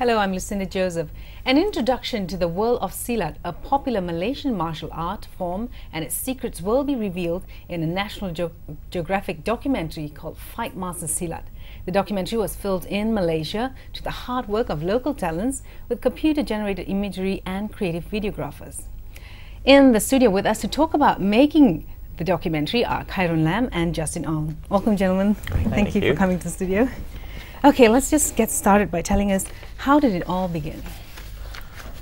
Hello, I'm Lucinda Joseph. An introduction to the world of Silat, a popular Malaysian martial art form, and its secrets will be revealed in a National Geographic documentary called Fight Master Silat. The documentary was filmed in Malaysia to the hard work of local talents with computer-generated imagery and creative videographers. In the studio with us to talk about making the documentary are Khairun and Justin Ong. Welcome, gentlemen. Thank you for coming to the studio. Okay, let's just get started by telling us, how did it all begin?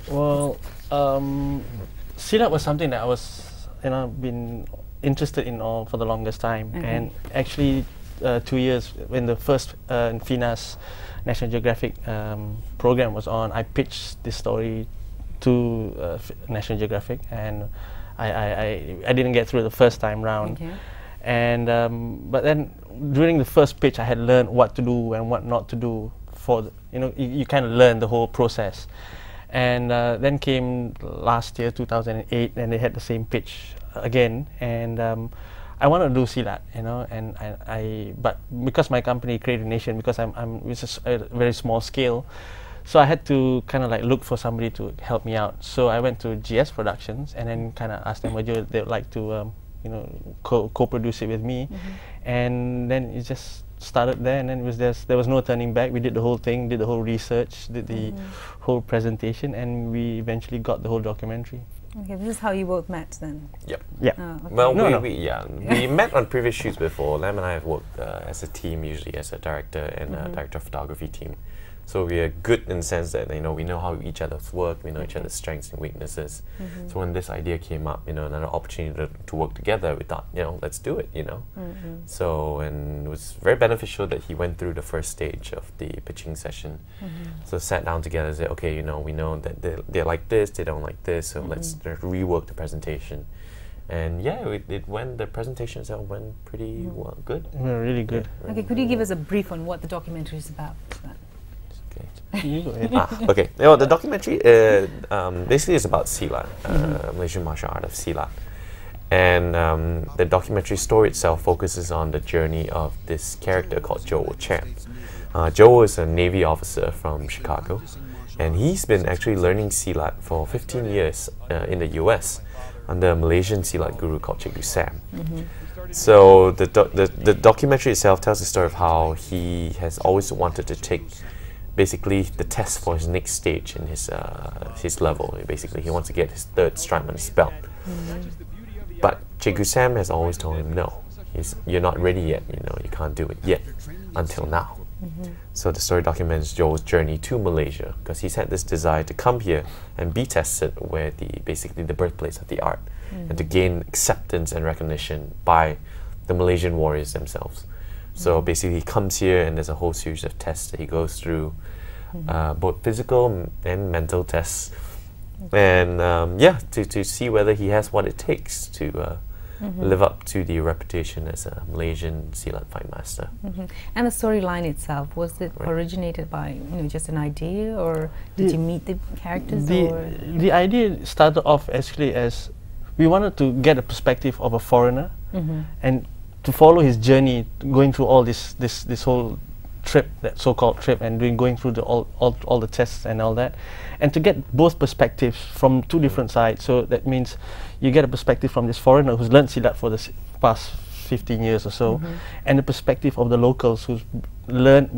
Well, Silat was something that I was, been interested in all for the longest time. And actually, 2 years when the first FINAS National Geographic program was on, I pitched this story to National Geographic, and I didn't get through the first time round. And but then during the first pitch, I had learned what to do and what not to do. For you kind of learn the whole process. And then came last year, 2008, and they had the same pitch again. And I wanted to do Silat, and but because my company Creative Nation, because it's a very small scale, so I had to kind of like look for somebody to help me out. So I went to GS Productions and then kind of asked them whether they would like to co-produce it with me, and then it just started there, and then there was no turning back. We did the whole thing, did the whole research, did the whole presentation, and we eventually got the whole documentary. Okay, this is how you both met then? Yep. Yeah. Oh, okay. Well, we met on previous shoots before. Lam and I have worked as a team, usually as a director and a director of photography team. So we are good in the sense that we know how each other's work, we know each other's strengths and weaknesses. So when this idea came up, another opportunity to work together, we thought, let's do it, So, and it was very beneficial that he went through the first stage of the pitching session. So sat down together and said, okay, we know that they like this, they don't like this, so let's rework the presentation. And yeah, the presentation itself went pretty well, good. Really good. Yeah, okay, could you give us a brief on what the documentary is about? Okay. The documentary basically is about Silat, Malaysian martial art of Silat, and the documentary story itself focuses on the journey of this character called Joel Champ. Joel is a Navy officer from Chicago, and he's been actually learning Silat for 15 years in the US under a Malaysian Silat guru called Cikgu Sam. So the documentary itself tells the story of how he has always wanted to take basically the test for his next stage in his level. Basically, he wants to get his third stripe on his belt. But Cikgu Sam has always told him, no, you're not ready yet, you can't do it yet, until now. So the story documents Joel's journey to Malaysia, because he's had this desire to come here and be tested where basically the birthplace of the art, and to gain acceptance and recognition by the Malaysian warriors themselves. So basically he comes here and there's a whole series of tests that he goes through, both physical and mental tests, and to see whether he has what it takes to live up to the reputation as a Malaysian Silat fight master. And the storyline itself, was it originated by just an idea, or did you meet the characters? The idea started off actually as we wanted to get a perspective of a foreigner and to follow his journey, going through all this whole trip, that so-called trip, and going through all the tests and all that, and to get both perspectives from two different sides. So that means you get a perspective from this foreigner who's learned Silat for the past 15 years or so, and the perspective of the locals who's learned,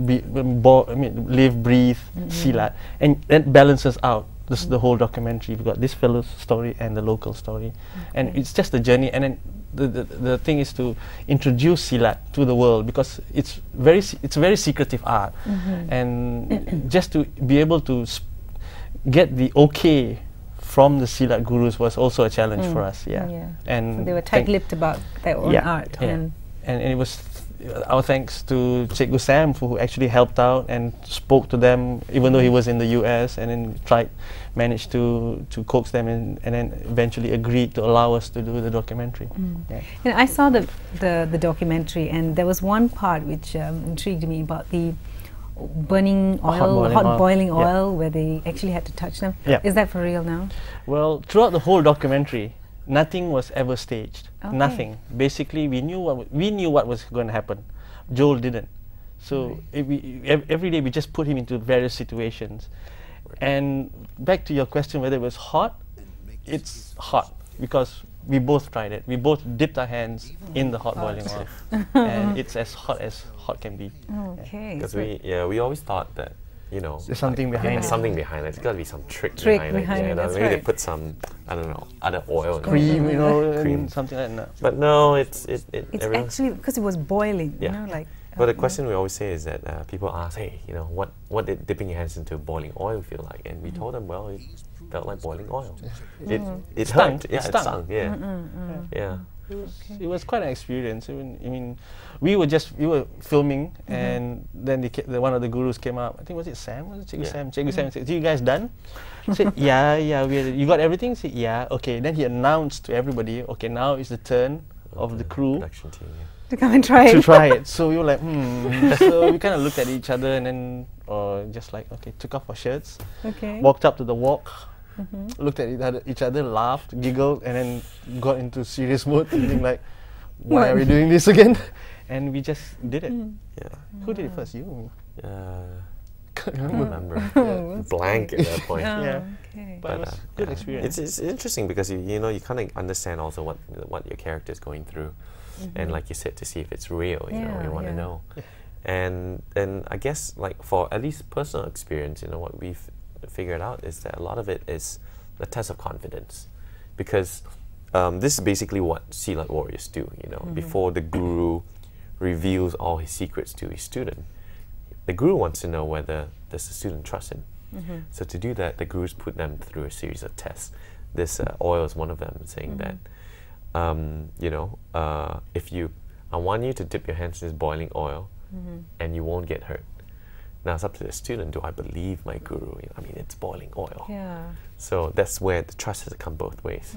live, breathe Silat, and that balances out. This is the whole documentary. We've got this fellow's story and the local story, and it's just the journey. And then the thing is to introduce Silat to the world, because it's a very secretive art, and just to be able to get the okay from the Silat gurus was also a challenge for us. And so they were tight-lipped about their own art. And it was our thanks to Cikgu Sam, who actually helped out and spoke to them, even though he was in the US, and then managed to coax them and then eventually agreed to allow us to do the documentary. I saw the documentary, and there was one part which intrigued me about the burning oil, hot boiling oil, where they actually had to touch them. Is that for real now? Well, throughout the whole documentary, nothing was ever staged. Nothing. Basically, we knew what was going to happen. Joel didn't. So every day we just put him into various situations. And back to your question whether it was hot, it's hot because we both tried it. We both dipped our hands in the hot boiling oil, and it's as hot can be. Okay. Because we always thought that, you know, There's something behind there's it. something behind it. There's got to be some trick Behind behind it. it, You know, that's maybe they right. put some, I don't know, other oil in it. Cream, you know, Cream. and something like that. But no, it's It's everyone. actually because it was boiling, Yeah. you know, like. But the question we always say is that people ask, hey, you know, what did dipping your hands into boiling oil feel like? And we told them, well, it felt like boiling oil. It stung. hurt. Yeah, It it stung. stung. Yeah, yeah. It was quite an experience. I mean, we were filming, and then one of the gurus came up. I think was it Sam? Was it Cikgu Yeah. Sam? Cikgu Sam said, "You guys done?" I said, "Yeah, you got everything?" I said, "Yeah, okay." Then he announced to everybody, "Okay, now is the turn of the crew Production team. Yeah. To come and try to it. try it." So we were like, So we kind of looked at each other and then just like, okay, took off our shirts, Okay. walked up to the wok, looked at each other, laughed, giggled, and then got into serious mode, thinking like, why are we doing this again? And we just did it. Yeah. Who did it first? You? I don't remember. Oh, Blank at that point. Oh, Yeah. okay. But it was good experience. It's interesting because you know you kind of understand also what your character is going through, and like you said, to see if it's real. You know, Yeah, you want to yeah. know. And I guess like for at least personal experience, you know, what we've figured out is that a lot of it is a test of confidence, because this is basically what Silat warriors do. You know, before the guru reveals all his secrets to his student, the guru wants to know whether does the student trust him. So to do that, the gurus put them through a series of tests. This oil is one of them, saying that you know, I want you to dip your hands in this boiling oil, and you won't get hurt. Now it's up to the student. Do I believe my guru? I mean, it's boiling oil. Yeah. So that's where the trust has to come both ways.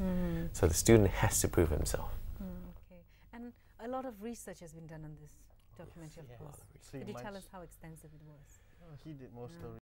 So the student has to prove himself. Okay. And a lot of research has been done on this documentary, of course. So Could you much. tell us how extensive it was? He did most of it.